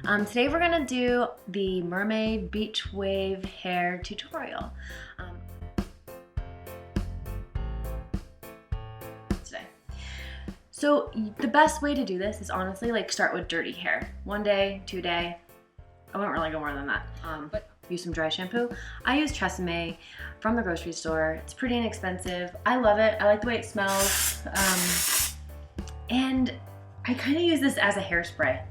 Today we're gonna do the Mermaid Beach Wave hair tutorial. So the best way to do this is honestly like start with dirty hair. 1 day, 2 day. I wouldn't really go more than that. But use some dry shampoo. I use TRESemmé from the grocery store. It's pretty inexpensive. I love it. I like the way it smells. And I kind of use this as a hairspray.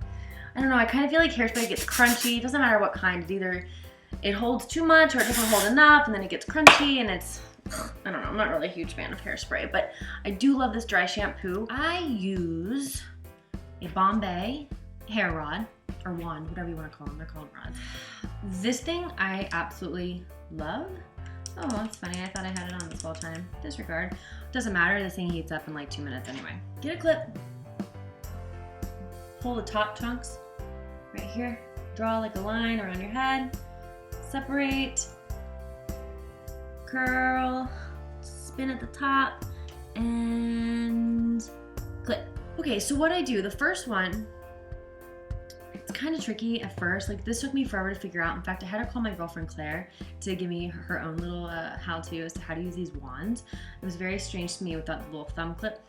I don't know, I kind of feel like hairspray gets crunchy. It doesn't matter what kind. It's either it holds too much or it doesn't hold enough and then it gets crunchy and it's, I don't know, I'm not really a huge fan of hairspray, but I do love this dry shampoo. I use a Bombay hair rod, or wand, whatever you want to call them. They're called rods. This thing I absolutely love. Oh, that's funny. I thought I had it on this whole time. Disregard. Doesn't matter. This thing heats up in like 2 minutes anyway. Get a clip. Pull the top chunks right here. Draw like a line around your head. Separate. Curl. Spin at the top. And clip. Okay, so what I do, the first one, it's kind of tricky at first. Like this took me forever to figure out. In fact, I had to call my girlfriend Claire to give me her own little how-to as to how to use these wands. It was very strange to me with that little thumb clip.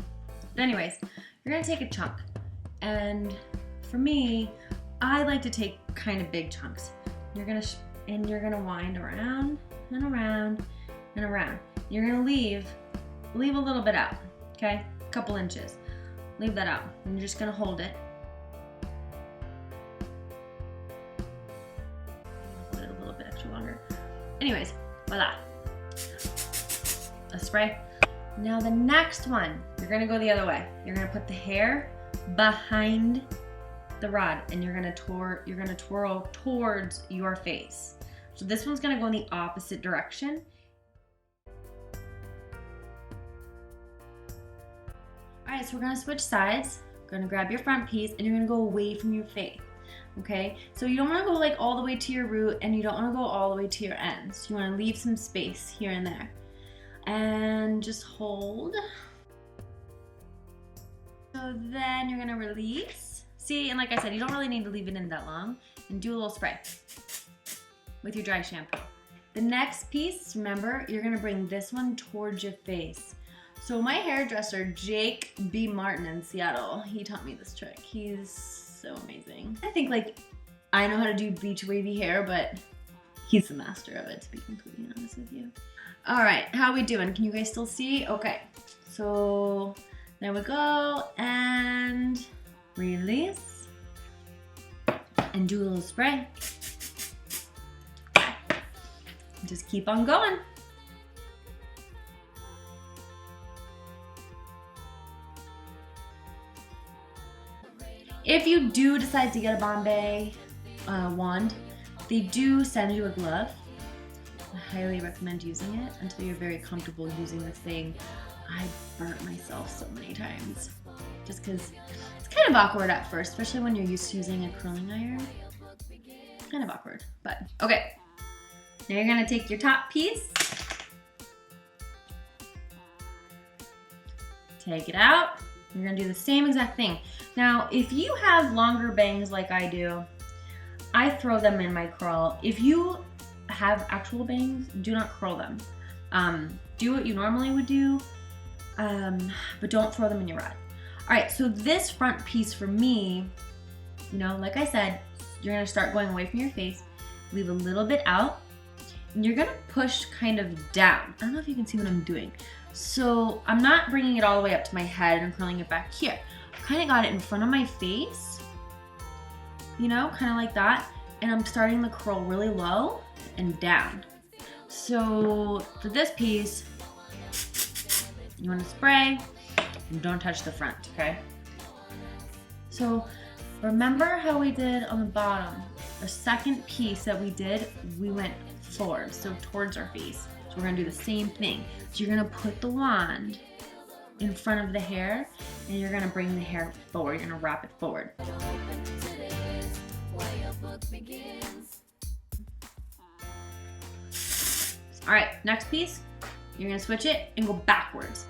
But anyways, you're gonna take a chunk. And for me, I like to take kind of big chunks. You're gonna wind around and around and around. You're gonna leave a little bit out, okay? A couple inches. Leave that out. And you're just gonna hold it. Hold it a little bit extra longer. Anyways, voila. A spray. Now the next one, you're gonna go the other way. You're gonna put the hair behind the rod and you're gonna twirl towards your face. So this one's gonna go in the opposite direction. All right, so we're gonna switch sides. You're gonna grab your front piece and you're gonna go away from your face, okay? So you don't wanna go like all the way to your root and you don't wanna go all the way to your ends. You wanna leave some space here and there. And just hold. So then you're gonna release. See, and like I said, you don't really need to leave it in that long. And do a little spray with your dry shampoo. The next piece, remember, you're gonna bring this one towards your face. So my hairdresser, Jake B. Martin in Seattle, he taught me this trick. He's so amazing. I think like, I know how to do beach wavy hair, but he's the master of it, to be completely honest with you. All right, how are we doing? Can you guys still see? Okay, so there we go, and release, and do a little spray. Just keep on going. If you do decide to get a Bombay wand, they do send you a glove. I highly recommend using it until you're very comfortable using this thing. I burnt myself so many times just because it's kind of awkward at first, especially when you're used to using a curling iron. Kind of awkward, but okay. Now you're gonna take your top piece, take it out. You're gonna do the same exact thing. Now, if you have longer bangs like I do, I throw them in my curl. If you have actual bangs, do not curl them. Do what you normally would do, but don't throw them in your rod. All right, so this front piece for me, you know, like I said, you're gonna start going away from your face, leave a little bit out, and you're gonna push kind of down. I don't know if you can see what I'm doing. So I'm not bringing it all the way up to my head and curling it back here. I kind of got it in front of my face, you know, kind of like that. And I'm starting the curl really low and down. So for this piece, you want to spray and don't touch the front, okay? So remember how we did on the bottom? The second piece that we did, we went forward, so towards our face. So we're gonna do the same thing. So you're gonna put the wand in front of the hair and you're gonna bring the hair forward. You're gonna wrap it forward. All right, next piece, you're gonna switch it and go backwards.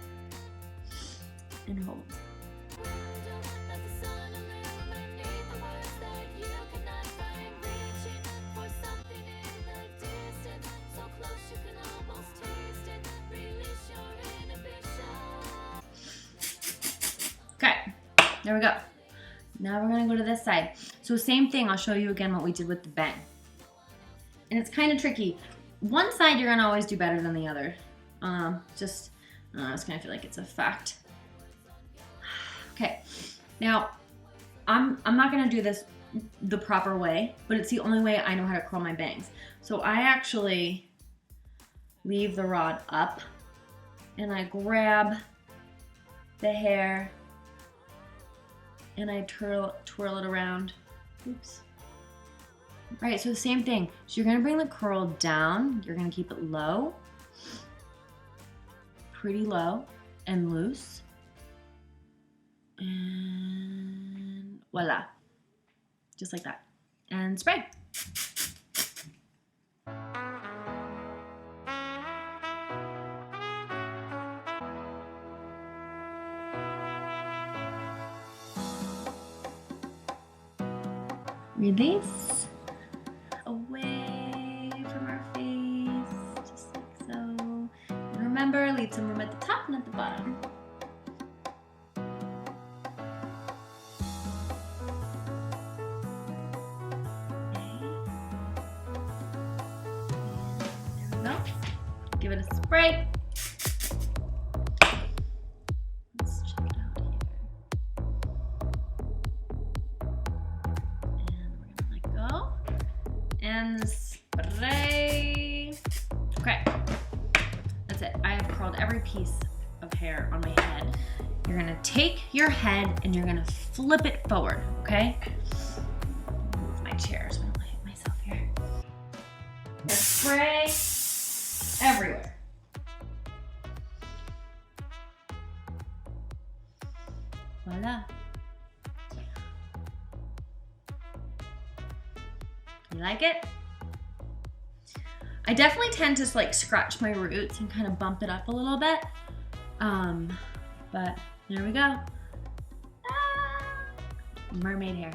And hold. There we go. Now we're gonna go to this side. So same thing, I'll show you again what we did with the bang. And it's kind of tricky. One side you're gonna always do better than the other. I just kind of feel like it's a fact. Okay, now I'm not gonna do this the proper way, but it's the only way I know how to curl my bangs. So I actually leave the rod up and I grab the hair and I twirl it around. Oops. All right, so the same thing. So you're gonna bring the curl down. You're gonna keep it low, pretty low and loose. And voila, just like that. And spray. Release away from our face, just like so. And remember, leave some room at the top and at the bottom. Okay. And there we go. Give it a spray. Let's check it out here. And spray. Okay, that's it. I have curled every piece of hair on my head. You're gonna take your head and you're gonna flip it forward, okay? Move my chair so I don't hit myself here. Spray everywhere. Voila. You like it? I definitely tend to like scratch my roots and kind of bump it up a little bit. But there we go. Ah, mermaid hair.